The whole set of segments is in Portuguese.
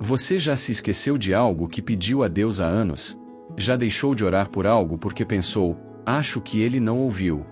Você já se esqueceu de algo que pediu a Deus há anos? Já deixou de orar por algo porque pensou, acho que ele não ouviu?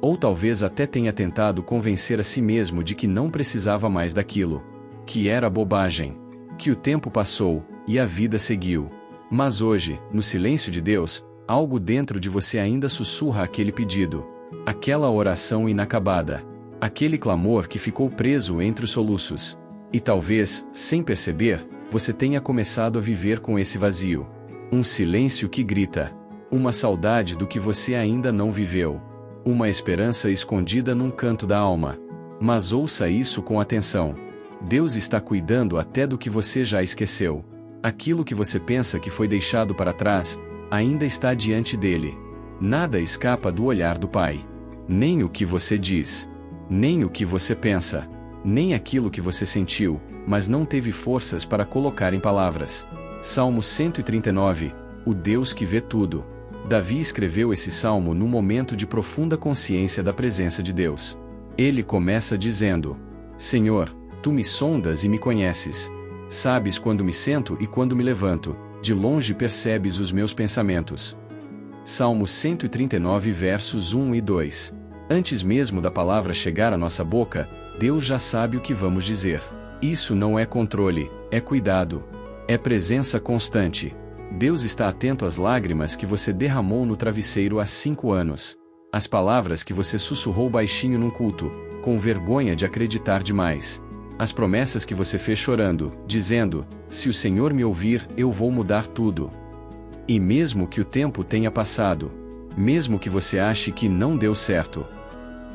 Ou talvez até tenha tentado convencer a si mesmo de que não precisava mais daquilo, que era bobagem, que o tempo passou, e a vida seguiu. Mas hoje, no silêncio de Deus, algo dentro de você ainda sussurra aquele pedido, aquela oração inacabada, aquele clamor que ficou preso entre os soluços. E talvez, sem perceber, você tenha começado a viver com esse vazio. Um silêncio que grita, uma saudade do que você ainda não viveu, uma esperança escondida num canto da alma. Mas ouça isso com atenção. Deus está cuidando até do que você já esqueceu. Aquilo que você pensa que foi deixado para trás, ainda está diante dele. Nada escapa do olhar do Pai. Nem o que você diz, nem o que você pensa, nem aquilo que você sentiu, mas não teve forças para colocar em palavras. Salmo 139, o Deus que vê tudo. Davi escreveu esse salmo num momento de profunda consciência da presença de Deus. Ele começa dizendo: Senhor, tu me sondas e me conheces. Sabes quando me sento e quando me levanto, de longe percebes os meus pensamentos. Salmo 139 versos 1 e 2. Antes mesmo da palavra chegar à nossa boca, Deus já sabe o que vamos dizer. Isso não é controle, é cuidado. É presença constante. Deus está atento às lágrimas que você derramou no travesseiro há 5 anos. Às palavras que você sussurrou baixinho num culto, com vergonha de acreditar demais. As promessas que você fez chorando, dizendo, se o Senhor me ouvir, eu vou mudar tudo. E mesmo que o tempo tenha passado, mesmo que você ache que não deu certo,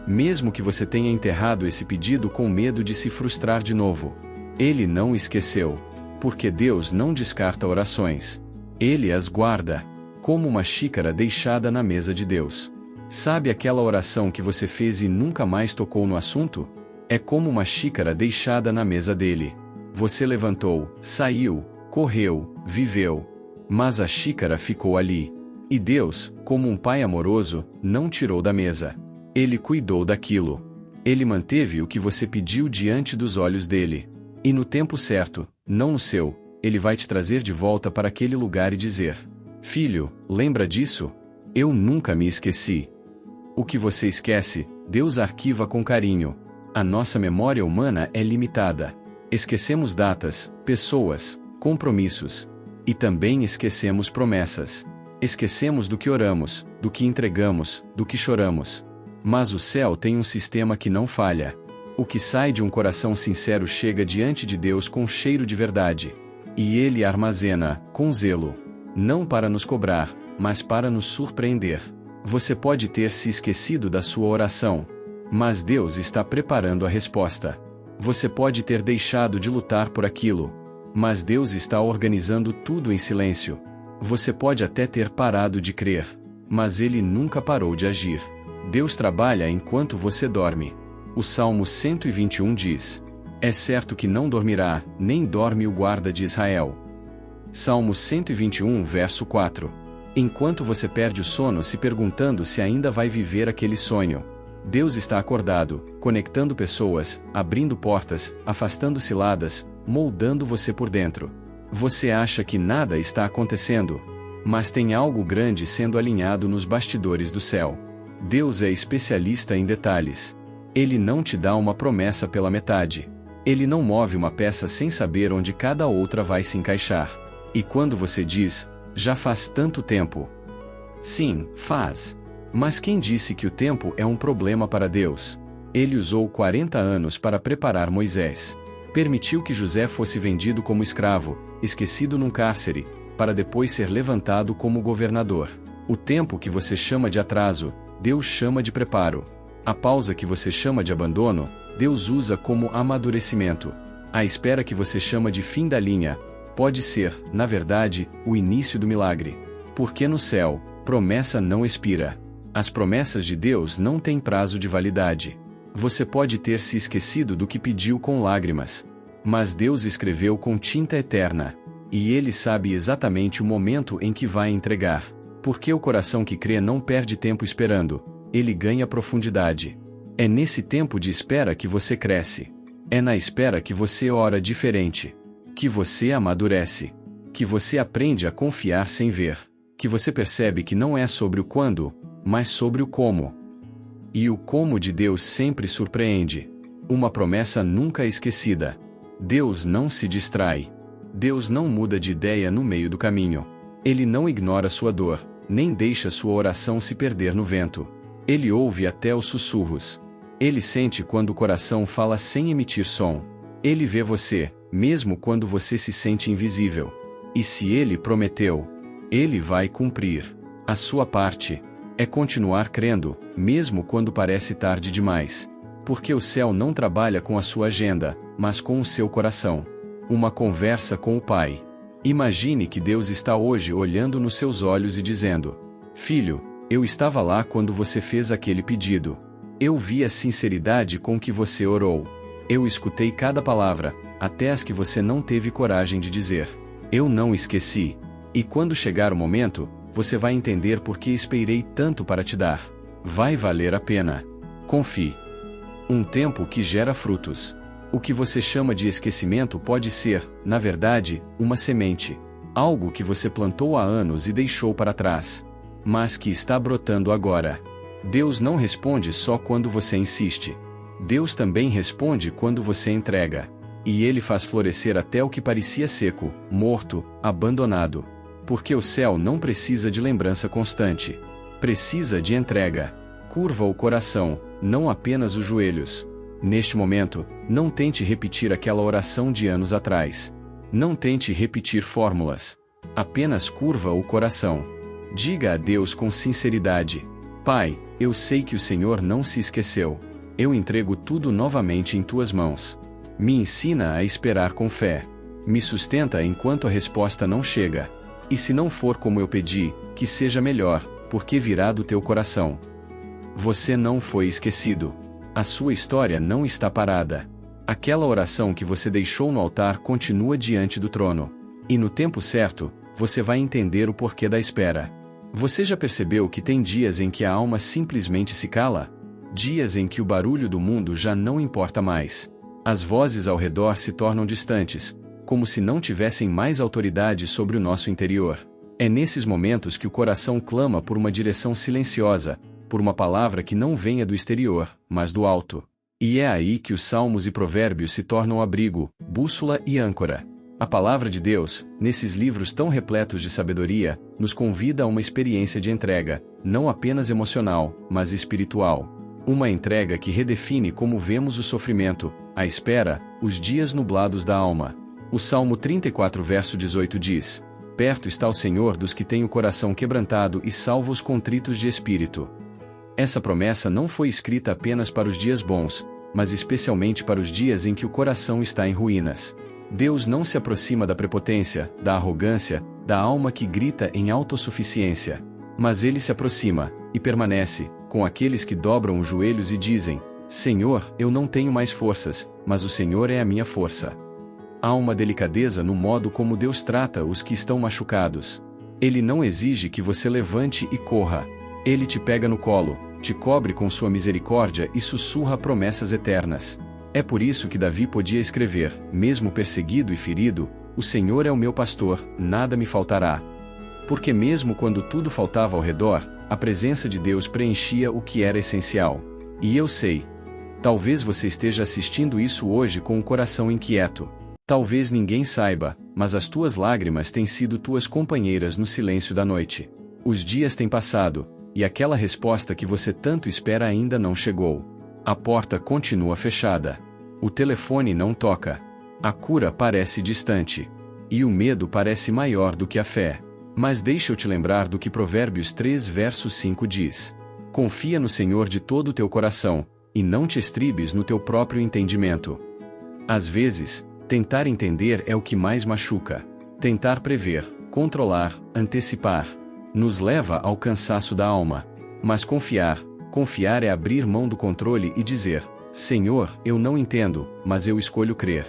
mesmo que você tenha enterrado esse pedido com medo de se frustrar de novo, Ele não esqueceu, porque Deus não descarta orações. Ele as guarda, como uma xícara deixada na mesa de Deus. Sabe aquela oração que você fez e nunca mais tocou no assunto? É como uma xícara deixada na mesa dele. Você levantou, saiu, correu, viveu, mas a xícara ficou ali. E Deus, como um pai amoroso, não tirou da mesa. Ele cuidou daquilo. Ele manteve o que você pediu diante dos olhos dele. E no tempo certo, não no seu, Ele vai te trazer de volta para aquele lugar e dizer: Filho, lembra disso? Eu nunca me esqueci. O que você esquece, Deus arquiva com carinho. A nossa memória humana é limitada. Esquecemos datas, pessoas, compromissos. E também esquecemos promessas. Esquecemos do que oramos, do que entregamos, do que choramos. Mas o céu tem um sistema que não falha. O que sai de um coração sincero chega diante de Deus com cheiro de verdade. E Ele armazena, com zelo. Não para nos cobrar, mas para nos surpreender. Você pode ter se esquecido da sua oração, mas Deus está preparando a resposta. Você pode ter deixado de lutar por aquilo, mas Deus está organizando tudo em silêncio. Você pode até ter parado de crer, mas Ele nunca parou de agir. Deus trabalha enquanto você dorme. O Salmo 121 diz: É certo que não dormirá, nem dorme o guarda de Israel. Salmo 121 verso 4. Enquanto você perde o sono se perguntando se ainda vai viver aquele sonho, Deus está acordado, conectando pessoas, abrindo portas, afastando ciladas, moldando você por dentro. Você acha que nada está acontecendo, mas tem algo grande sendo alinhado nos bastidores do céu. Deus é especialista em detalhes. Ele não te dá uma promessa pela metade. Ele não move uma peça sem saber onde cada outra vai se encaixar. E quando você diz, já faz tanto tempo. Sim, faz. Mas quem disse que o tempo é um problema para Deus? Ele usou 40 anos para preparar Moisés. Permitiu que José fosse vendido como escravo, esquecido num cárcere, para depois ser levantado como governador. O tempo que você chama de atraso, Deus chama de preparo. A pausa que você chama de abandono, Deus usa como amadurecimento. A espera que você chama de fim da linha, pode ser, na verdade, o início do milagre. Porque no céu, promessa não expira. As promessas de Deus não têm prazo de validade. Você pode ter se esquecido do que pediu com lágrimas. Mas Deus escreveu com tinta eterna. E Ele sabe exatamente o momento em que vai entregar. Porque o coração que crê não perde tempo esperando, ele ganha profundidade. É nesse tempo de espera que você cresce. É na espera que você ora diferente. Que você amadurece. Que você aprende a confiar sem ver. Que você percebe que não é sobre o quando, mas sobre o como. E o como de Deus sempre surpreende. Uma promessa nunca esquecida. Deus não se distrai. Deus não muda de ideia no meio do caminho. Ele não ignora sua dor, nem deixa sua oração se perder no vento. Ele ouve até os sussurros. Ele sente quando o coração fala sem emitir som. Ele vê você, mesmo quando você se sente invisível. E se ele prometeu, ele vai cumprir. A sua parte é continuar crendo, mesmo quando parece tarde demais. Porque o céu não trabalha com a sua agenda, mas com o seu coração. Uma conversa com o Pai. Imagine que Deus está hoje olhando nos seus olhos e dizendo: Filho, eu estava lá quando você fez aquele pedido. Eu vi a sinceridade com que você orou. Eu escutei cada palavra, até as que você não teve coragem de dizer. Eu não esqueci. E quando chegar o momento, você vai entender por que esperei tanto para te dar. Vai valer a pena. Confie. Um tempo que gera frutos. O que você chama de esquecimento pode ser, na verdade, uma semente. Algo que você plantou há anos e deixou para trás. Mas que está brotando agora. Deus não responde só quando você insiste. Deus também responde quando você entrega. E Ele faz florescer até o que parecia seco, morto, abandonado. Porque o céu não precisa de lembrança constante. Precisa de entrega. Curva o coração, não apenas os joelhos. Neste momento, não tente repetir aquela oração de anos atrás. Não tente repetir fórmulas. Apenas curva o coração. Diga a Deus com sinceridade: Pai, eu sei que o Senhor não se esqueceu. Eu entrego tudo novamente em tuas mãos. Me ensina a esperar com fé. Me sustenta enquanto a resposta não chega. E se não for como eu pedi, que seja melhor, porque virá do teu coração. Você não foi esquecido. A sua história não está parada. Aquela oração que você deixou no altar continua diante do trono. E no tempo certo, você vai entender o porquê da espera. Você já percebeu que tem dias em que a alma simplesmente se cala? Dias em que o barulho do mundo já não importa mais. As vozes ao redor se tornam distantes, como se não tivessem mais autoridade sobre o nosso interior. É nesses momentos que o coração clama por uma direção silenciosa, por uma palavra que não venha do exterior, mas do alto. E é aí que os salmos e provérbios se tornam abrigo, bússola e âncora. A palavra de Deus, nesses livros tão repletos de sabedoria, nos convida a uma experiência de entrega, não apenas emocional, mas espiritual. Uma entrega que redefine como vemos o sofrimento, a espera, os dias nublados da alma. O Salmo 34 verso 18 diz: Perto está o Senhor dos que têm o coração quebrantado e salva os contritos de espírito. Essa promessa não foi escrita apenas para os dias bons, mas especialmente para os dias em que o coração está em ruínas. Deus não se aproxima da prepotência, da arrogância, da alma que grita em autossuficiência. Mas Ele se aproxima, e permanece, com aqueles que dobram os joelhos e dizem: Senhor, eu não tenho mais forças, mas o Senhor é a minha força. Há uma delicadeza no modo como Deus trata os que estão machucados. Ele não exige que você levante e corra. Ele te pega no colo, te cobre com sua misericórdia e sussurra promessas eternas. É por isso que Davi podia escrever, mesmo perseguido e ferido: O Senhor é o meu pastor, nada me faltará. Porque mesmo quando tudo faltava ao redor, a presença de Deus preenchia o que era essencial. E eu sei. Talvez você esteja assistindo isso hoje com o coração inquieto. Talvez ninguém saiba, mas as tuas lágrimas têm sido tuas companheiras no silêncio da noite. Os dias têm passado, e aquela resposta que você tanto espera ainda não chegou. A porta continua fechada. O telefone não toca. A cura parece distante. E o medo parece maior do que a fé. Mas deixa eu te lembrar do que Provérbios 3 verso 5 diz. Confia no Senhor de todo o teu coração, e não te estribes no teu próprio entendimento. Às vezes, tentar entender é o que mais machuca. Tentar prever, controlar, antecipar, nos leva ao cansaço da alma. Mas confiar é abrir mão do controle e dizer: Senhor, eu não entendo, mas eu escolho crer.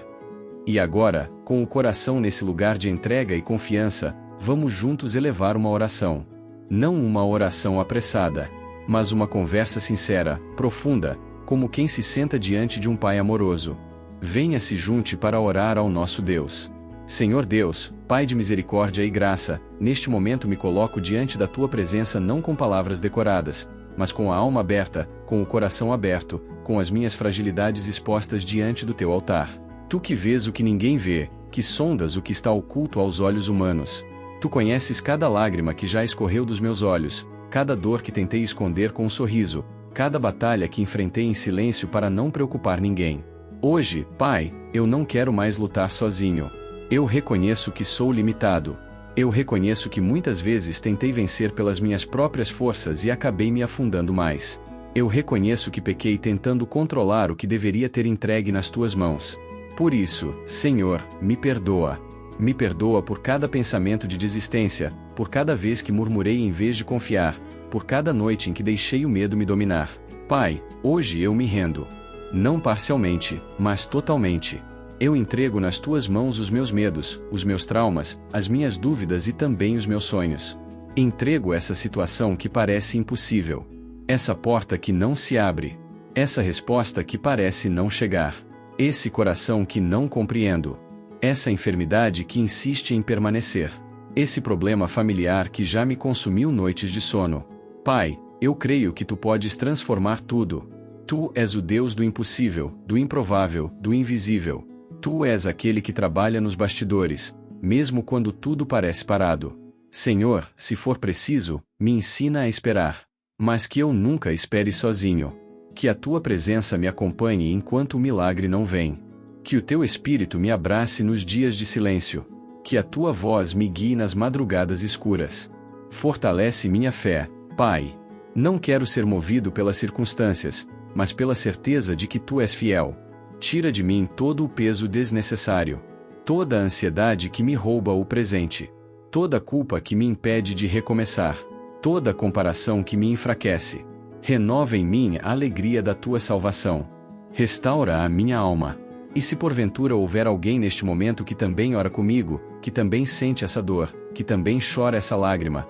E agora, com o coração nesse lugar de entrega e confiança, vamos juntos elevar uma oração. Não uma oração apressada, mas uma conversa sincera, profunda, como quem se senta diante de um Pai amoroso. Venha se junte para orar ao nosso Deus. Senhor Deus, Pai de misericórdia e graça, neste momento me coloco diante da tua presença não com palavras decoradas, mas com a alma aberta, com o coração aberto, com as minhas fragilidades expostas diante do teu altar. Tu que vês o que ninguém vê, que sondas o que está oculto aos olhos humanos. Tu conheces cada lágrima que já escorreu dos meus olhos, cada dor que tentei esconder com um sorriso, cada batalha que enfrentei em silêncio para não preocupar ninguém. Hoje, Pai, eu não quero mais lutar sozinho. Eu reconheço que sou limitado. Eu reconheço que muitas vezes tentei vencer pelas minhas próprias forças e acabei me afundando mais. Eu reconheço que pequei tentando controlar o que deveria ter entregue nas tuas mãos. Por isso, Senhor, me perdoa. Me perdoa por cada pensamento de desistência, por cada vez que murmurei em vez de confiar, por cada noite em que deixei o medo me dominar. Pai, hoje eu me rendo. Não parcialmente, mas totalmente. Eu entrego nas tuas mãos os meus medos, os meus traumas, as minhas dúvidas e também os meus sonhos. Entrego essa situação que parece impossível. Essa porta que não se abre. Essa resposta que parece não chegar. Esse coração que não compreendo. Essa enfermidade que insiste em permanecer. Esse problema familiar que já me consumiu noites de sono. Pai, eu creio que tu podes transformar tudo. Tu és o Deus do impossível, do improvável, do invisível. Tu és aquele que trabalha nos bastidores, mesmo quando tudo parece parado. Senhor, se for preciso, me ensina a esperar. Mas que eu nunca espere sozinho. Que a tua presença me acompanhe enquanto o milagre não vem. Que o teu espírito me abrace nos dias de silêncio. Que a tua voz me guie nas madrugadas escuras. Fortalece minha fé, Pai. Não quero ser movido pelas circunstâncias, mas pela certeza de que tu és fiel. Tira de mim todo o peso desnecessário. Toda a ansiedade que me rouba o presente. Toda a culpa que me impede de recomeçar. Toda a comparação que me enfraquece. Renova em mim a alegria da tua salvação. Restaura a minha alma. E se porventura houver alguém neste momento que também ora comigo, que também sente essa dor, que também chora essa lágrima,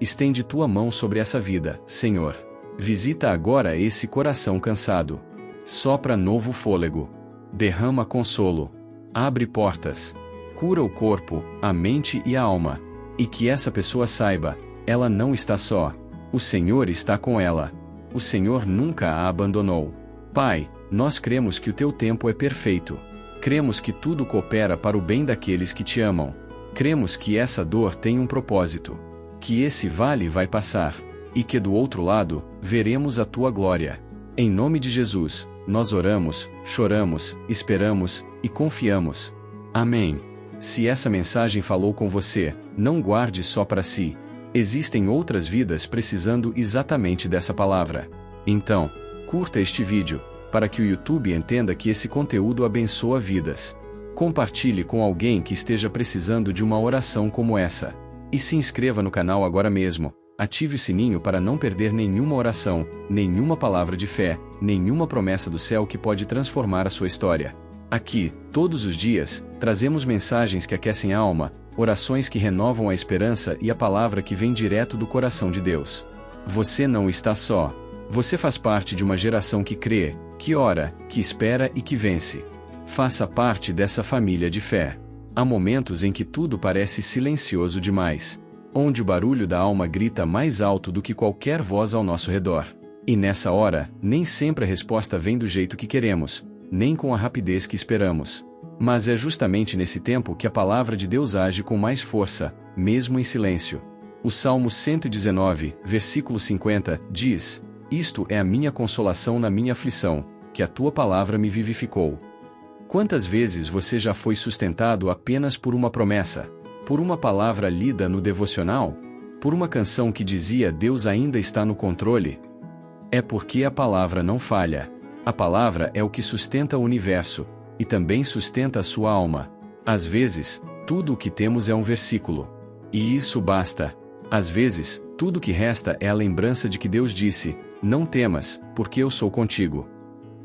estende tua mão sobre essa vida, Senhor. Visita agora esse coração cansado. Sopra novo fôlego. Derrama consolo. Abre portas. Cura o corpo, a mente e a alma. E que essa pessoa saiba, ela não está só. O Senhor está com ela. O Senhor nunca a abandonou. Pai, nós cremos que o teu tempo é perfeito. Cremos que tudo coopera para o bem daqueles que te amam. Cremos que essa dor tem um propósito. Que esse vale vai passar. E que do outro lado, veremos a tua glória. Em nome de Jesus, nós oramos, choramos, esperamos e confiamos. Amém. Se essa mensagem falou com você, não guarde só para si. Existem outras vidas precisando exatamente dessa palavra. Então, curta este vídeo, para que o YouTube entenda que esse conteúdo abençoa vidas. Compartilhe com alguém que esteja precisando de uma oração como essa. E se inscreva no canal agora mesmo. Ative o sininho para não perder nenhuma oração, nenhuma palavra de fé, nenhuma promessa do céu que pode transformar a sua história. Aqui, todos os dias, trazemos mensagens que aquecem a alma, orações que renovam a esperança e a palavra que vem direto do coração de Deus. Você não está só. Você faz parte de uma geração que crê, que ora, que espera e que vence. Faça parte dessa família de fé. Há momentos em que tudo parece silencioso demais. Onde o barulho da alma grita mais alto do que qualquer voz ao nosso redor. E nessa hora, nem sempre a resposta vem do jeito que queremos, nem com a rapidez que esperamos. Mas é justamente nesse tempo que a palavra de Deus age com mais força, mesmo em silêncio. O Salmo 119, versículo 50, diz: Isto é a minha consolação na minha aflição, que a tua palavra me vivificou. Quantas vezes você já foi sustentado apenas por uma promessa? Por uma palavra lida no devocional? Por uma canção que dizia Deus ainda está no controle? É porque a palavra não falha. A palavra é o que sustenta o universo, e também sustenta a sua alma. Às vezes, tudo o que temos é um versículo. E isso basta. Às vezes, tudo o que resta é a lembrança de que Deus disse: Não temas, porque eu sou contigo.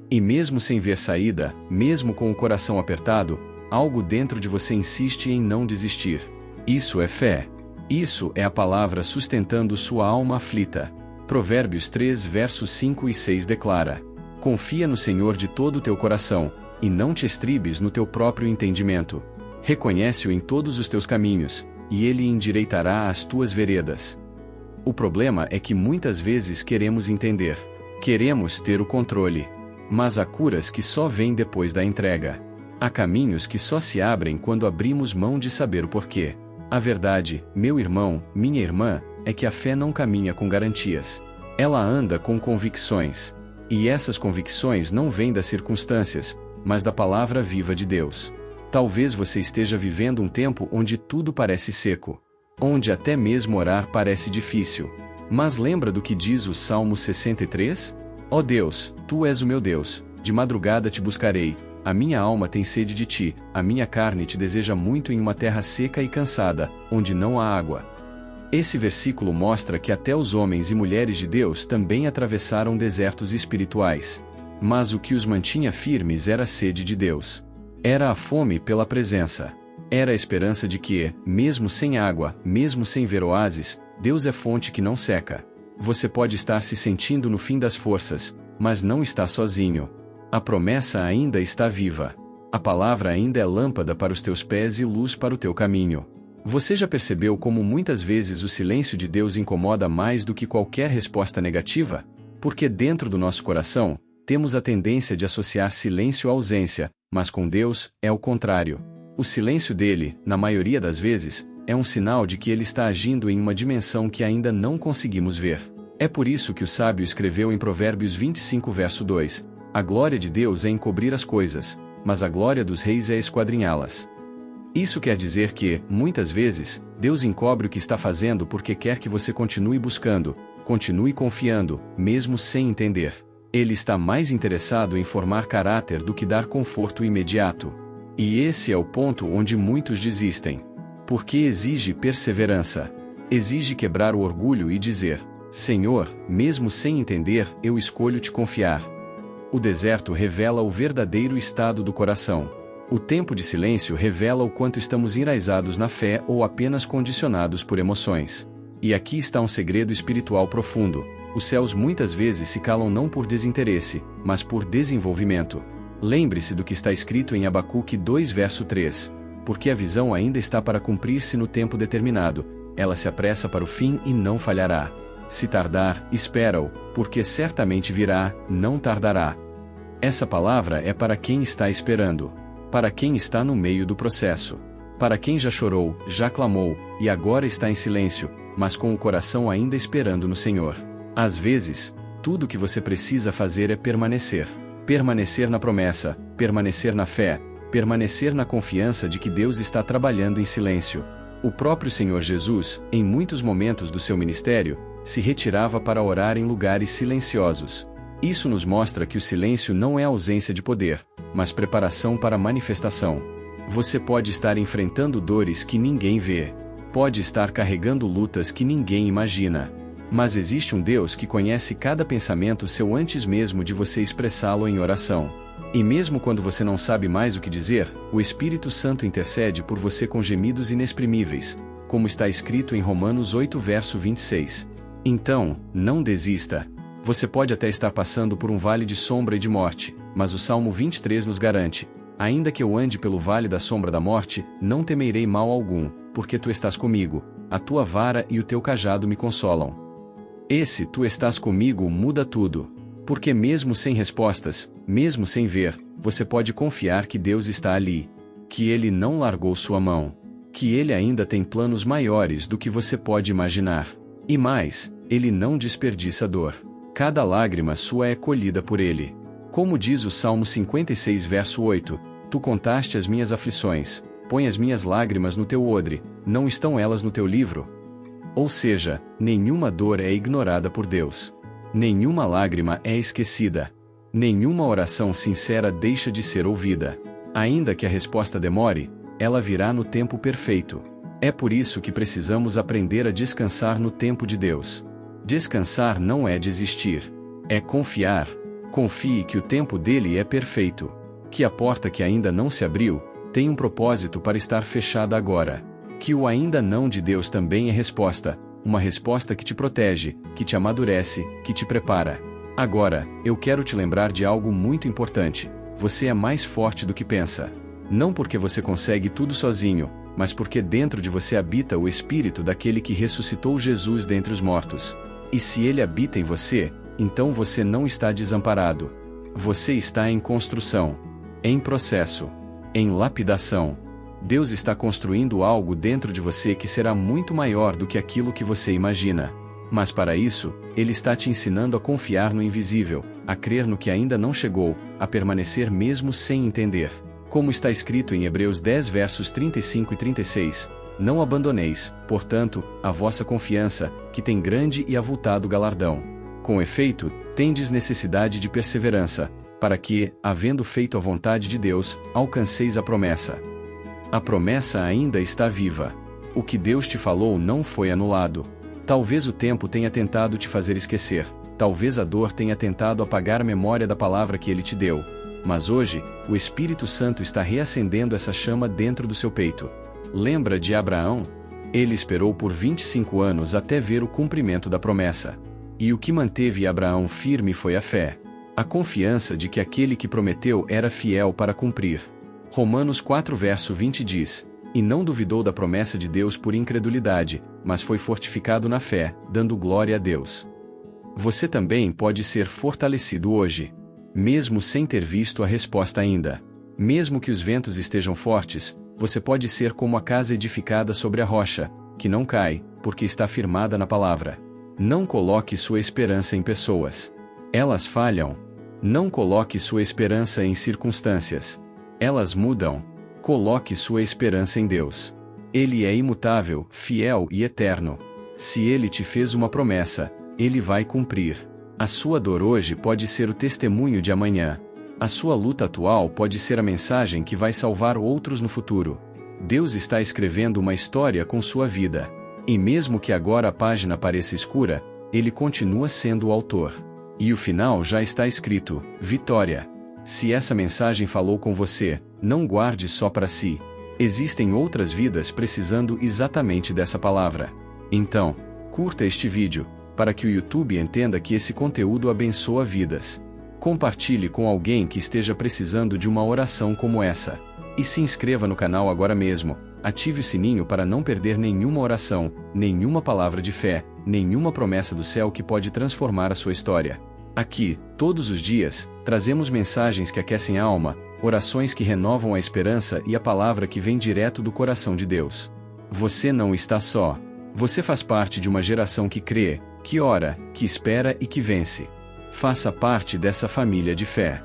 E mesmo sem ver saída, mesmo com o coração apertado, algo dentro de você insiste em não desistir. Isso é fé. Isso é a palavra sustentando sua alma aflita. Provérbios 3 versos 5 e 6 declara: Confia no Senhor de todo o teu coração, e não te estribes no teu próprio entendimento. Reconhece-o em todos os teus caminhos, e ele endireitará as tuas veredas. O problema é que muitas vezes queremos entender. Queremos ter o controle. Mas há curas que só vêm depois da entrega. Há caminhos que só se abrem quando abrimos mão de saber o porquê. A verdade, meu irmão, minha irmã, é que a fé não caminha com garantias. Ela anda com convicções. E essas convicções não vêm das circunstâncias, mas da palavra viva de Deus. Talvez você esteja vivendo um tempo onde tudo parece seco. Onde até mesmo orar parece difícil. Mas lembra do que diz o Salmo 63? Ó Deus, Tu és o meu Deus, de madrugada te buscarei, a minha alma tem sede de Ti, a minha carne te deseja muito em uma terra seca e cansada, onde não há água. Esse versículo mostra que até os homens e mulheres de Deus também atravessaram desertos espirituais. Mas o que os mantinha firmes era a sede de Deus. Era a fome pela presença. Era a esperança de que, mesmo sem água, mesmo sem ver oásis, Deus é fonte que não seca. Você pode estar se sentindo no fim das forças, mas não está sozinho. A promessa ainda está viva. A palavra ainda é lâmpada para os teus pés e luz para o teu caminho. Você já percebeu como muitas vezes o silêncio de Deus incomoda mais do que qualquer resposta negativa? Porque dentro do nosso coração, temos a tendência de associar silêncio à ausência, mas com Deus, é o contrário. O silêncio dele, na maioria das vezes, é um sinal de que ele está agindo em uma dimensão que ainda não conseguimos ver. É por isso que o sábio escreveu em Provérbios 25 verso 2, a glória de Deus é encobrir as coisas, mas a glória dos reis é esquadrinhá-las. Isso quer dizer que, muitas vezes, Deus encobre o que está fazendo porque quer que você continue buscando, continue confiando, mesmo sem entender. Ele está mais interessado em formar caráter do que dar conforto imediato. E esse é o ponto onde muitos desistem. Porque exige perseverança. Exige quebrar o orgulho e dizer, Senhor, mesmo sem entender, eu escolho te confiar. O deserto revela o verdadeiro estado do coração. O tempo de silêncio revela o quanto estamos enraizados na fé ou apenas condicionados por emoções. E aqui está um segredo espiritual profundo. Os céus muitas vezes se calam não por desinteresse, mas por desenvolvimento. Lembre-se do que está escrito em Abacuque 2 verso 3. Porque a visão ainda está para cumprir-se no tempo determinado, ela se apressa para o fim e não falhará. Se tardar, espera-o, porque certamente virá, não tardará. Essa palavra é para quem está esperando. Para quem está no meio do processo. Para quem já chorou, já clamou, e agora está em silêncio, mas com o coração ainda esperando no Senhor. Às vezes, tudo o que você precisa fazer é permanecer. Permanecer na promessa, permanecer na fé, permanecer na confiança de que Deus está trabalhando em silêncio. O próprio Senhor Jesus, em muitos momentos do seu ministério, se retirava para orar em lugares silenciosos. Isso nos mostra que o silêncio não é ausência de poder, mas preparação para a manifestação. Você pode estar enfrentando dores que ninguém vê. Pode estar carregando lutas que ninguém imagina. Mas existe um Deus que conhece cada pensamento seu antes mesmo de você expressá-lo em oração. E mesmo quando você não sabe mais o que dizer, o Espírito Santo intercede por você com gemidos inexprimíveis, como está escrito em Romanos 8 verso 26. Então, não desista. Você pode até estar passando por um vale de sombra e de morte, mas o Salmo 23 nos garante, ainda que eu ande pelo vale da sombra da morte, não temerei mal algum, porque tu estás comigo, a tua vara e o teu cajado me consolam. Esse tu estás comigo muda tudo. Porque mesmo sem respostas, mesmo sem ver, você pode confiar que Deus está ali. Que Ele não largou sua mão. Que Ele ainda tem planos maiores do que você pode imaginar. E mais, Ele não desperdiça dor. Cada lágrima sua é colhida por Ele. Como diz o Salmo 56 verso 8, Tu contaste as minhas aflições, põe as minhas lágrimas no teu odre, não estão elas no teu livro? Ou seja, nenhuma dor é ignorada por Deus. Nenhuma lágrima é esquecida. Nenhuma oração sincera deixa de ser ouvida. Ainda que a resposta demore, ela virá no tempo perfeito. É por isso que precisamos aprender a descansar no tempo de Deus. Descansar não é desistir. É confiar. Confie que o tempo dele é perfeito. Que a porta que ainda não se abriu, tem um propósito para estar fechada agora. Que o ainda não de Deus também é resposta, uma resposta que te protege, que te amadurece, que te prepara. Agora, eu quero te lembrar de algo muito importante. Você é mais forte do que pensa. Não porque você consegue tudo sozinho, mas porque dentro de você habita o Espírito daquele que ressuscitou Jesus dentre os mortos. E se ele habita em você, então você não está desamparado. Você está em construção, em processo, em lapidação. Deus está construindo algo dentro de você que será muito maior do que aquilo que você imagina. Mas para isso, Ele está te ensinando a confiar no invisível, a crer no que ainda não chegou, a permanecer mesmo sem entender. Como está escrito em Hebreus 10 versos 35 e 36, não abandoneis, portanto, a vossa confiança, que tem grande e avultado galardão. Com efeito, tendes necessidade de perseverança, para que, havendo feito a vontade de Deus, alcanceis a promessa. A promessa ainda está viva. O que Deus te falou não foi anulado. Talvez o tempo tenha tentado te fazer esquecer, talvez a dor tenha tentado apagar a memória da palavra que Ele te deu. Mas hoje, o Espírito Santo está reacendendo essa chama dentro do seu peito. Lembra de Abraão? Ele esperou por 25 anos até ver o cumprimento da promessa. E o que manteve Abraão firme foi a fé. A confiança de que aquele que prometeu era fiel para cumprir. Romanos 4 verso 20 diz: E não duvidou da promessa de Deus por incredulidade, mas foi fortificado na fé, dando glória a Deus. Você também pode ser fortalecido hoje. Mesmo sem ter visto a resposta ainda. Mesmo que os ventos estejam fortes, você pode ser como a casa edificada sobre a rocha, que não cai, porque está firmada na palavra. Não coloque sua esperança em pessoas. Elas falham. Não coloque sua esperança em circunstâncias. Elas mudam. Coloque sua esperança em Deus. Ele é imutável, fiel e eterno. Se Ele te fez uma promessa, Ele vai cumprir. A sua dor hoje pode ser o testemunho de amanhã. A sua luta atual pode ser a mensagem que vai salvar outros no futuro. Deus está escrevendo uma história com sua vida. E mesmo que agora a página pareça escura, Ele continua sendo o autor. E o final já está escrito: vitória. Se essa mensagem falou com você, não guarde só para si. Existem outras vidas precisando exatamente dessa palavra. Então, curta este vídeo, para que o YouTube entenda que esse conteúdo abençoa vidas. Compartilhe com alguém que esteja precisando de uma oração como essa. E se inscreva no canal agora mesmo, ative o sininho para não perder nenhuma oração, nenhuma palavra de fé, nenhuma promessa do céu que pode transformar a sua história. Aqui, todos os dias, trazemos mensagens que aquecem a alma, orações que renovam a esperança e a palavra que vem direto do coração de Deus. Você não está só. Você faz parte de uma geração que crê, que ora, que espera e que vence. Faça parte dessa família de fé.